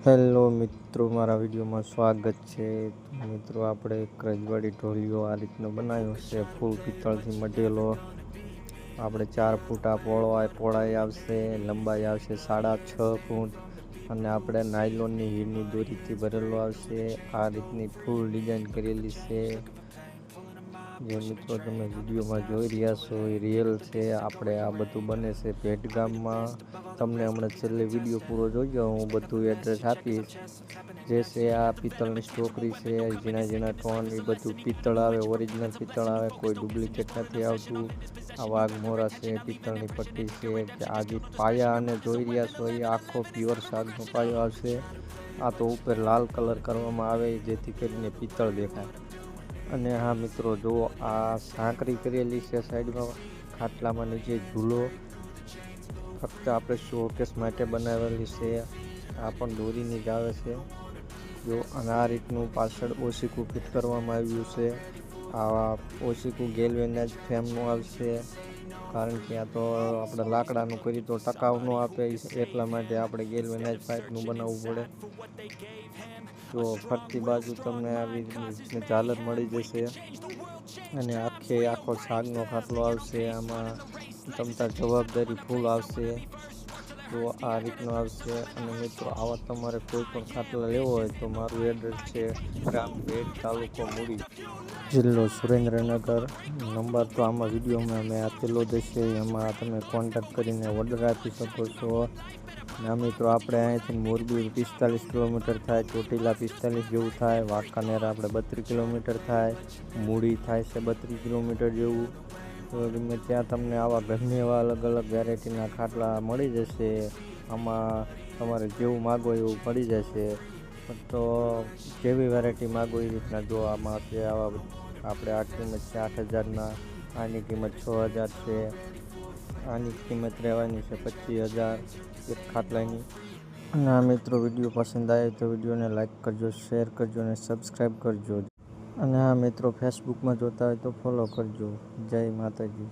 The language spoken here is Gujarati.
હેલો મિત્રો, મારા વિડીયોમાં સ્વાગત છે. મિત્રો, આપણે એક રજવાડી ઢોલિયો આ રીતનો બનાવ્યો છે, ફૂલ પિત્તળથી મઢેલો. આપણે 4 ફૂટ આ પહોળાઈ આવશે, લંબાઈ આવશે 6.5 ફૂટ, અને આપણે નાયલોનની હીરની દોરીથી ભરેલો આવશે. આ રીતની ફૂલ ડિઝાઇન કરેલી છે. જે મિત્રો તમે વિડીયોમાં જોઈ રહ્યા છો એ રિયલ છે. આપણે આ બધું બને છે ભેટ ગામમાં. તમને હમણાં છેલ્લે વિડીયો પૂરો જોઈજો, હું બધું એડ્રેસ આપીશ. જે છે આ પિત્તળની સ્ટોકરી છે, ઝીણા ઝીણા ટોન, એ બધું પિત્તળ આવે, ઓરિજિનલ પિત્તળ આવે, કોઈ ડુપ્લિકેટ નથી આવતું. આ વાઘ મોરા છે, પિત્તળની પટ્ટી છે. આ જે પાયા અને જોઈ રહ્યા છો એ આખો પ્યોર સાગનો પાયો આવશે. આ તો ઉપર લાલ કલર કરવામાં આવે જેથી કરીને પિત્તળ દેખાય. અને હા મિત્રો, જો આ સાંકરી કરેલી છે સાઈડમાં ખાટલામાં, નીચે ઝૂલો ફક્ત આપણે શોકેસ માટે બનાવેલી છે. આ પણ દોરીની જ આવે છે. જો અને આ રીતનું પાછળ ઓશીકું ફિટ કરવામાં આવ્યું છે. આ ઓશીકું ગેલ્વેનાઇઝ ફ્રેમનું આવશે, કારણ કે આ તો આપણે લાકડાનું કરી તો ટકાઉ ન આપે, એટલા માટે આપણે ગેલ્વેનાઇઝ પાઇપનું બનાવવું પડે. તો ફરતી બાજુ તમને આવી ઝાલર મળી જશે, અને આખો સાગનો ખાટલો આવશે. આમાં તમતાર જવાબદારી ફૂલ આવશે. તો આ રીતનો આવશે. અને મિત્રો, આવા તમારે કોઈ પણ ખાટલા લેવો હોય તો મારું એડ્રેસ છે ગામ ભેટ, તાલુકો મૂડી, જિલ્લો સુરેન્દ્રનગર. નંબર તો આમાં વિડીયોમાં મેં આપેલો જ છે, એમાં તમે કોન્ટેક્ટ કરીને ઓર્ડર આપી શકો છો. ના મિત્રો, આપણે અહીંથી મોરબી 45 કિલોમીટર થાય, ચોટીલા 45 જેવું થાય, વાંકાનેર આપણે 32 કિલોમીટર થાય, મૂડી થાય છે 32 કિલોમીટર જેવું. તો ગમે ત્યાં તમને આવા ઘણા એવા અલગ અલગ વેરાયટીના ખાટલા મળી જશે. આમાં તમારે જેવું માગો એવું મળી જશે. તો જેવી વેરાયટી માગો એ રીતના. જો આમાં છે આવા આપણે આ કિંમત છે 8,000ના, આની કિંમત 6,000 છે, આની કિંમત રહેવાની છે 25,000 એક ખાટલાની. અને આ મિત્રો, વિડીયો પસંદ આવે તો વિડીયોને લાઈક કરજો, શેર કરજો અને સબસ્ક્રાઈબ કરજો. અને આ મિત્રો, ફેસબુકમાં જોતા હોય તો ફોલો કરજો. જય માતાજી.